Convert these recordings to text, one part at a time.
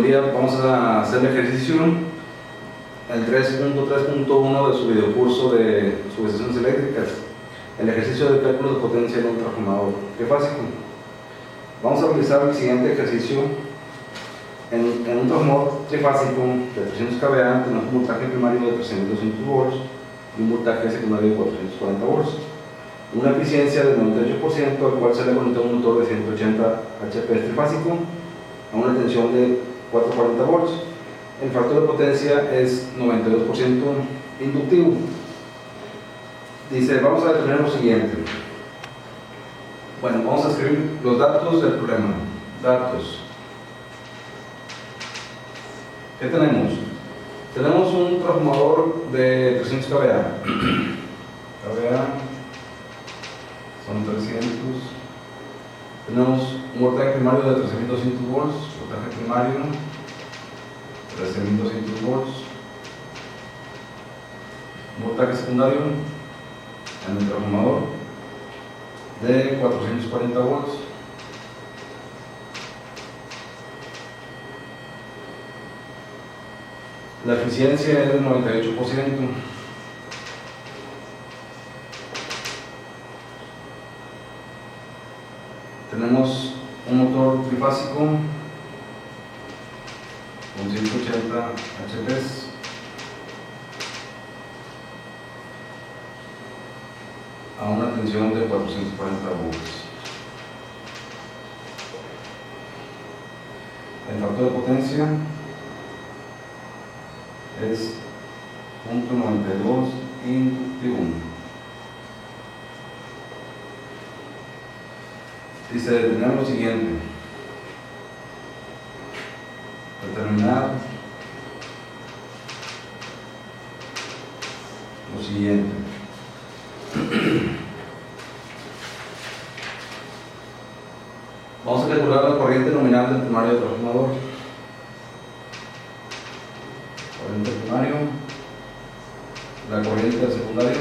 categoría vamos a hacer el ejercicio, el 3.3.1 de su videocurso de subestaciones eléctricas, el ejercicio de cálculo de potencia de un transformador trifásico. Vamos a realizar el siguiente ejercicio. En un transformador trifásico de 300 kVA tenemos un voltaje primario de 3.200 volts y un voltaje secundario de 440 volts. Una eficiencia del 98%, al cual se le conecta un motor de 180 HP trifásico a una tensión de 440 volts. El factor de potencia es 92% inductivo. Dice, vamos a determinar lo siguiente. Bueno, vamos a escribir los datos del problema. Datos. ¿Qué tenemos? Tenemos un transformador de 300 kVA. kVA son 300. Tenemos un voltaje primario de 13.200 volts. Voltaje primario 13.200 volts. Un voltaje secundario en el transformador de 440 volts. La eficiencia es del 98%. Tenemos un motor trifásico con 180 HP a una tensión de 440 volts. El factor de potencia es 0.92 inductivo. Dice determinar lo siguiente. Determinar lo siguiente. Vamos a calcular la corriente nominal del primario del transformador. Corriente primario, la corriente del secundario.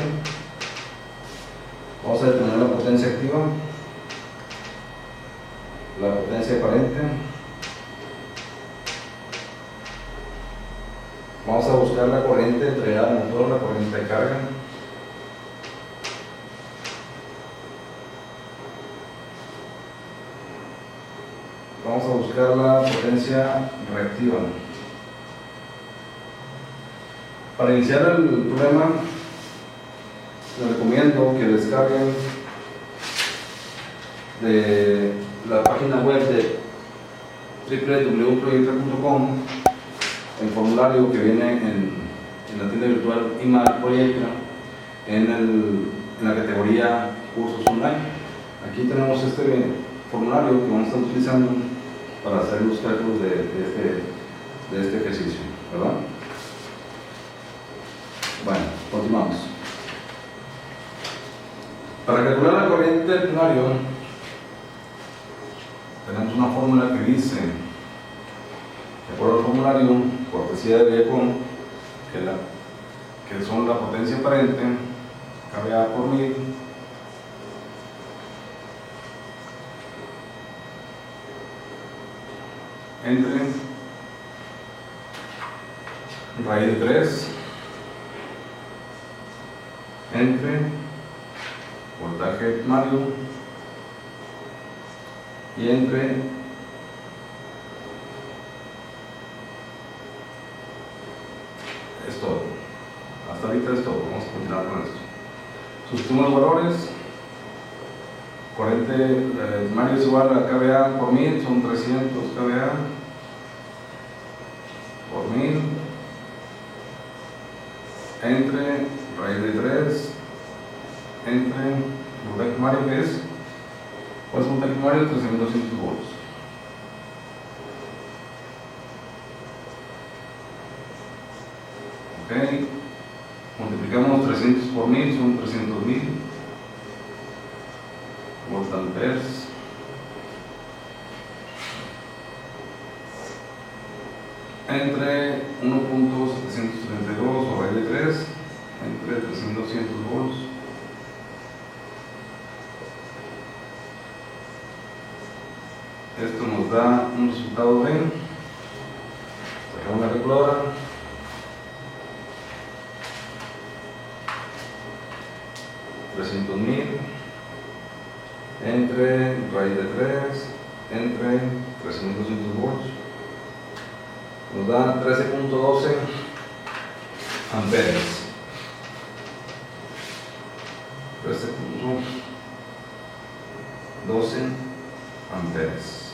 Vamos a determinar la potencia activa, la potencia aparente. Vamos a buscar la corriente entregada al motor, la corriente de carga. Vamos a buscar la potencia reactiva. Para iniciar el problema, les recomiendo que descarguen de la página web de www.proyectra.com el formulario que viene en la tienda virtual IMAL Proyectra en la categoría cursos online. Aquí tenemos este formulario que vamos a estar utilizando para hacer los cálculos de este ejercicio, ¿verdad? Bueno, continuamos. Para calcular la corriente del primario, tenemos una fórmula que dice, de acuerdo al formulario, cortesía de Viacom, que son la potencia aparente, kVA por mil, entre raíz de 3 entre voltaje primario y entre es todo. Hasta ahorita es todo. Vamos a continuar con esto. Sustituimos los valores. Corriente primario es igual a kVA por 1000, son 300 kVA por 1000 entre raíz de 3 entre voltaje primario, que es pues voltaje primario de 13.200 volts. Ok, multiplicamos 300 por 1000, son 300.000 voltamperes entre 1.732 o raíz de 3 entre 3.200 volts esto nos da un resultado de con la calculadora. $300,000 entre raíz de 3 entre 13.200 volts nos da 13.12 amperes. 13.12 amperes.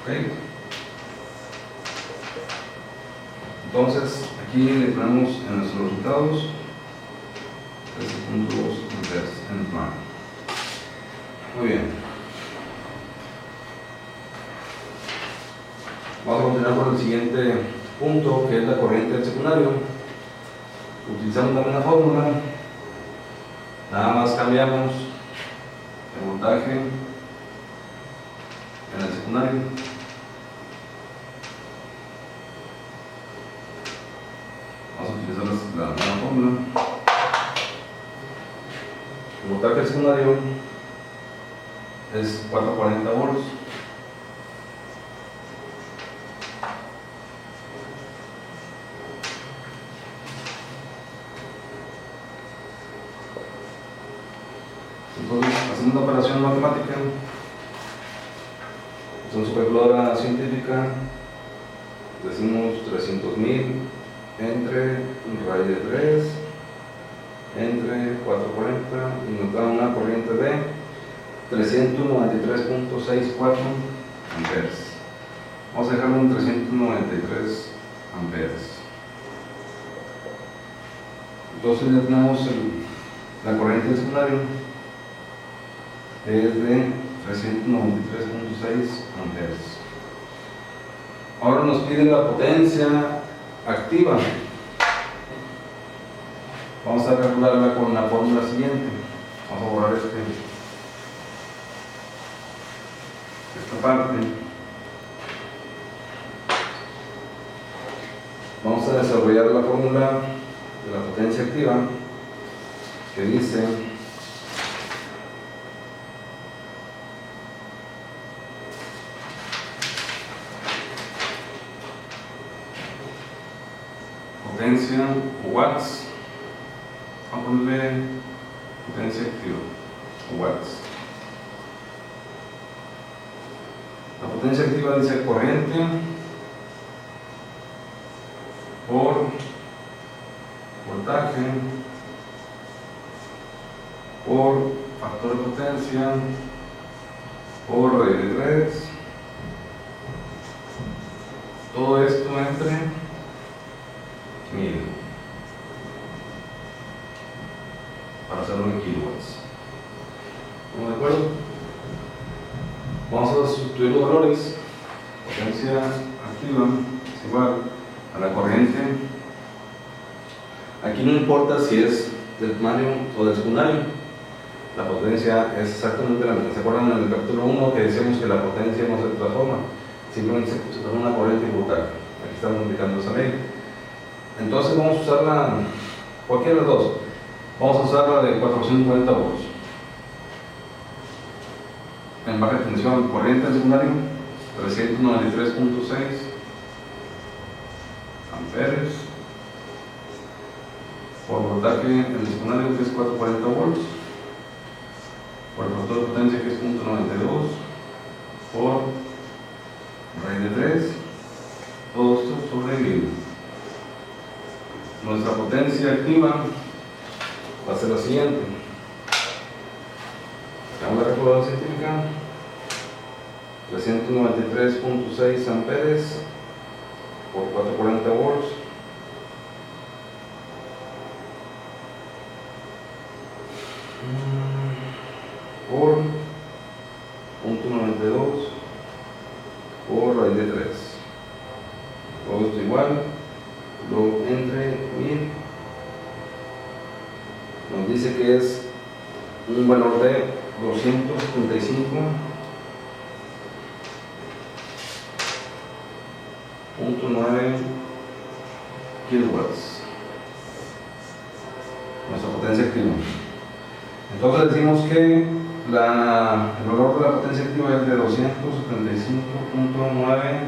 Okay. Entonces aquí le ponemos en nuestros resultados 13.2 amperes en el plano. Muy bien. Vamos a continuar con el siguiente punto, que es la corriente del secundario. Utilizamos también la fórmula, nada más cambiamos el voltaje en el secundario. Vamos a utilizar la fórmula. El voltaje del secundario es 440 volts. Entonces, haciendo una operación matemática, en su calculadora científica, decimos 300,000 entre raíz de 3 entre 440 y nos da una corriente de 393.64 amperes. Vamos a dejarlo en 393 amperes. Entonces ya tenemos la corriente del secundario, es de 393.6 amperes. Ahora nos pide la potencia activa. Vamos a calcularla con la fórmula siguiente. Vamos a borrar esta parte. Vamos a desarrollar la fórmula de la potencia activa, que dice potencia watts. Vamos a ponerle potencia activa watts. La potencia activa dice corriente por voltaje por factor de potencia por raíz de 3, todo esto entre 1000, para hacerlo en kilowatts. ¿Estamos de acuerdo? Vamos a sustituir los valores. Potencia activa es igual a la corriente. Aquí no importa si es del primario o del secundario, la potencia es exactamente la misma. ¿Se acuerdan en el capítulo 1 que decíamos que la potencia no se transforma? Simplemente se transforma una corriente y voltaje. Aquí estamos indicando esa ley. Entonces vamos a usarla, cualquiera de las dos. Vamos a usar la de 440 volts. En baja tensión, corriente del secundario, 393.6 amperes. Por voltaje en el secundario, que es 440 volts. Por el factor de potencia, que es 0.92. Por raíz de 3. Todo esto sobre 1000. Nuestra potencia activa va a ser la siguiente. Sacamos la calculadora científica, 393.6 amperes por 440 volts por 0.92 por raíz de 3. Todo esto igual, luego entre 1000 nos dice que es un valor de 275.9 kilowatts, nuestra potencia activa. Entonces decimos que el valor de la potencia activa es de 275.9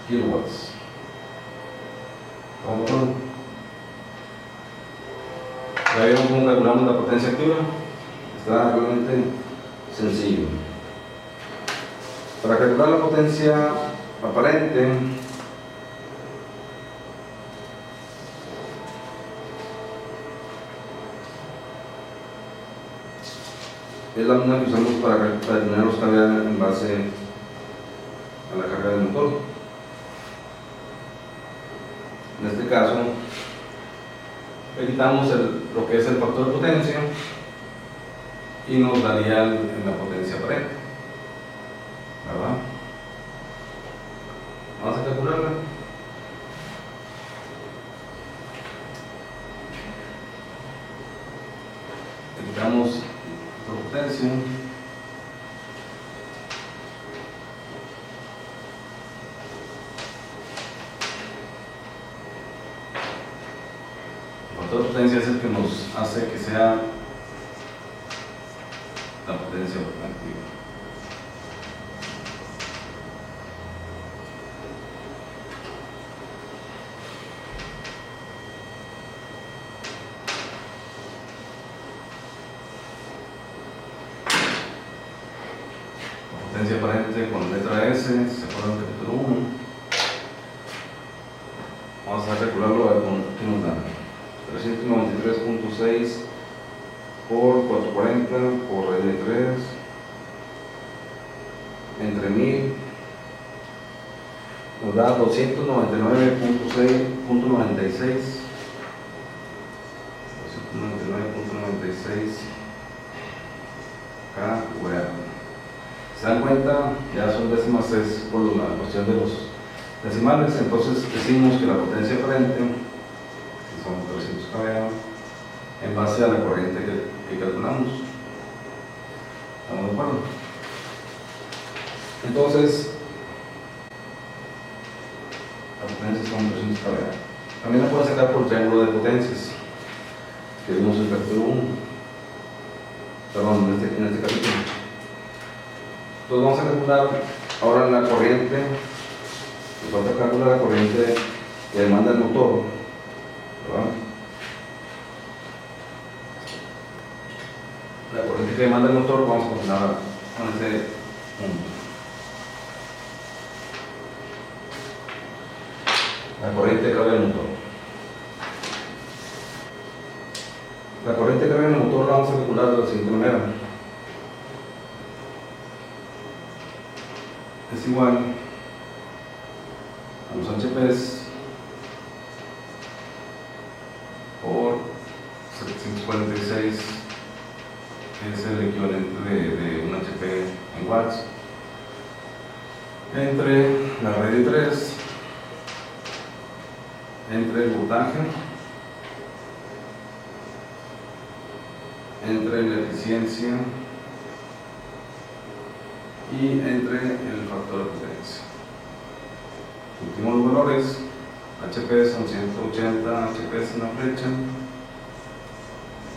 kilowatts. Ya vieron cómo calculamos la potencia activa. Está realmente sencillo. Para calcular la potencia aparente, es la misma que usamos para determinar los cargas en base a la carga del motor. En este caso, le quitamos lo que es el factor de potencia y nos daría la potencia aparente, ¿verdad? Vamos a calcularla. Le quitamos la potencia. El factor de potencia es el que nos hace que sea la potencia activa. Potencia aparente con letra S, se acuerdan del capítulo 1. Vamos a calcularlo a ver qué nos da. 393.6 por 440 por raíz de 3 entre 1000 nos da 299.96 K cuadrado. ¿Se dan cuenta? Ya son décimas, es por la cuestión de los decimales. Entonces decimos que la potencia aparente, que son 300 kVA, en base a la corriente que calculamos. ¿Estamos de acuerdo? Entonces, la potencia son 300 kVA. También la puedo sacar por triángulo de potencias, que vimos en el capítulo 1. Perdón, en este capítulo. Entonces vamos a calcular ahora la corriente. Nos falta calcular la corriente que demanda el motor, ¿verdad? La corriente que demanda el motor vamos a calcular con este punto. La corriente que carga el motor. La corriente que carga el motor la vamos a calcular de la siguiente manera. Es igual a los HPs por 746, que es el equivalente de un HP en watts, entre la raíz de 3, entre el voltaje, entre la eficiencia y entre el factor de potencia. Últimos valores, HP son 180 HP en la flecha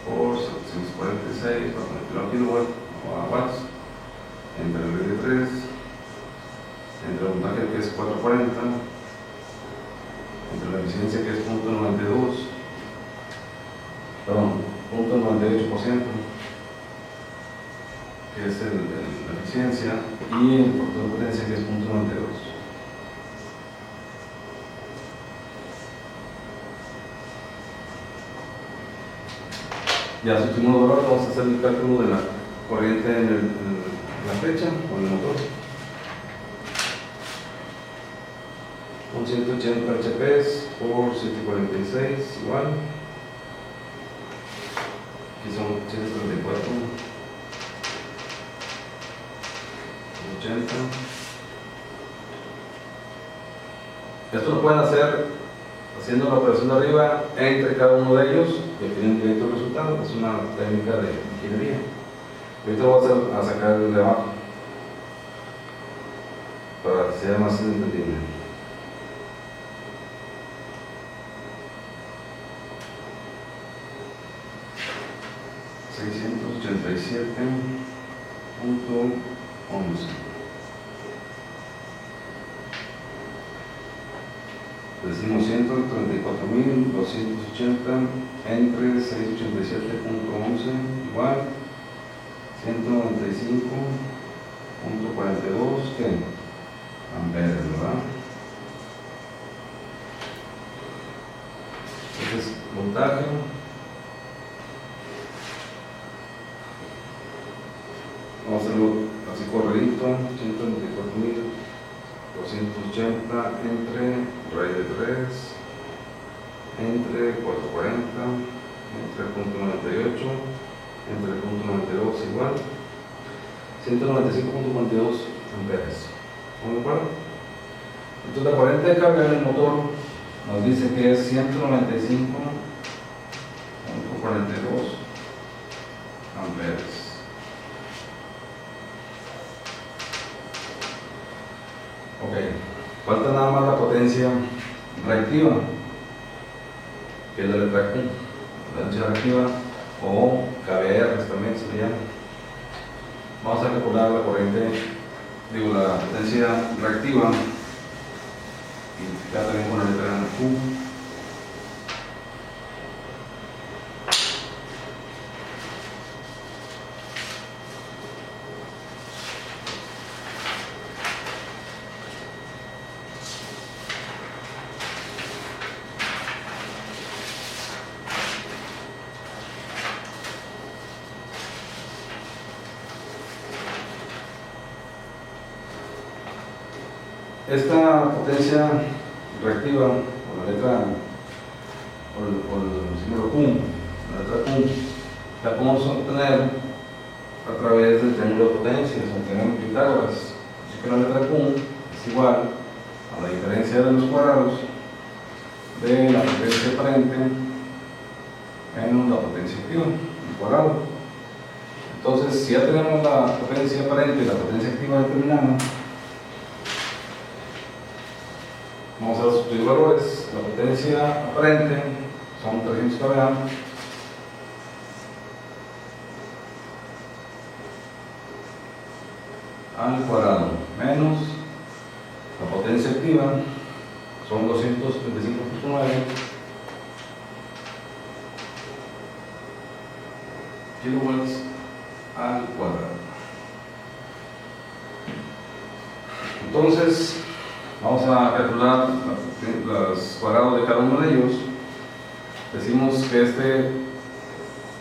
por 746 para convertirlo a kilowatts o a watts, entre el de 3, entre el voltaje que es 440, entre la eficiencia que es 0.92, perdón, 0.98%, que es la eficiencia, y el factor de potencia que es 0.92. Ya sustituimos el valor, vamos a hacer el cálculo de la corriente en la flecha o en el motor. Son 180 HP por 746 igual. Aquí son 134. 80. Esto lo pueden hacer haciendo la operación de arriba entre cada uno de ellos y obtienen directo el resultado. Es una técnica de ingeniería. Ahorita voy a sacar el de abajo para que sea más entendible. $687 Decimos 134.280 entre 687.11 igual 195.42 ¿qué? Amperes, ¿verdad? Entonces, voltaje vamos a hacerlo así corredito, 194.280 entre raíz de 3 entre 440 entre punto 98 entre punto 92 igual 195.42 amperes. ¿Estamos de acuerdo? Entonces la corriente de carga en el motor nos dice que es 195.42 amperes. Ok, falta nada más la potencia reactiva, que es la letra Q, la potencia reactiva o KVR también se le llama. Vamos a calcular la corriente, la potencia reactiva, identificada también con la letra Q. Esta potencia reactiva, o la letra, o el símbolo Q, la letra Q, la podemos obtener a través del triángulo de potencias, o teorema de Pitágoras. Así que la letra Q es igual a la diferencia de los cuadrados de la potencia aparente menos la potencia activa, el cuadrado. Entonces, si ya tenemos la potencia aparente y la potencia activa determinada, vamos a sustituir valores. La potencia aparente son 300 kVA al cuadrado menos la potencia activa son 235.9 kilowatts al cuadrado. Entonces vamos a calcular los cuadrados de cada uno de ellos. Decimos que este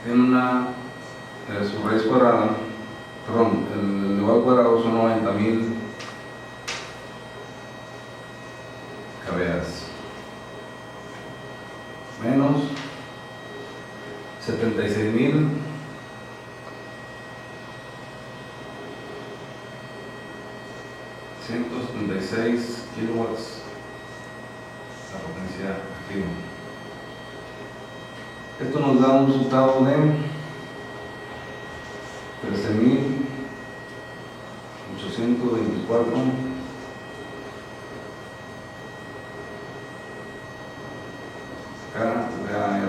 tiene su raíz cuadrada, perdón, el elevado cuadrado son 90.000 kVA menos 76.176 kilowatts la potencia activa. Esto nos da un resultado de 13.824 kVA.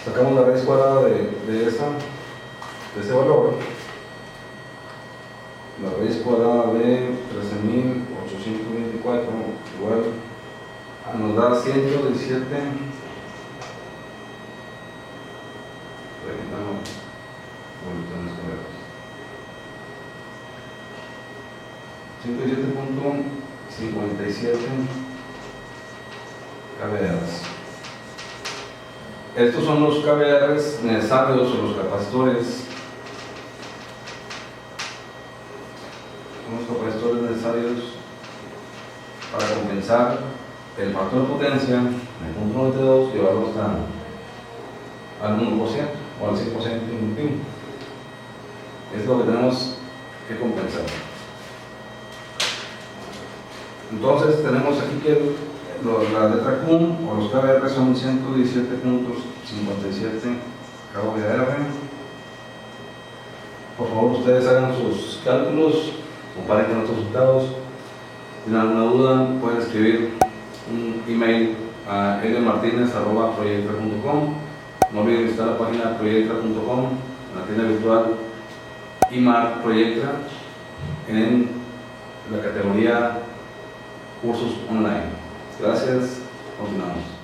Sacamos la raíz cuadrada de ese valor. La raíz cuadrada de 13.824 igual nos da 117. 117.57 kVA. Estos son los kVA necesarios o los capacitores. Son los capacitores necesarios para compensar el factor de potencia en el punto 92, llevarlo hasta al 1% o al 100% inductivo. Es lo que tenemos que compensar. Entonces tenemos aquí que la letra Q o los kVA son 117.57 kVA. Por favor, ustedes hagan sus cálculos comparen con nuestros resultados. Si tienen alguna duda, pueden escribir un email a edmartinez@proyectra.com. No olviden visitar la página proyectra.com, la tienda virtual IMAR Proyectra, en la categoría cursos online. Gracias, continuamos.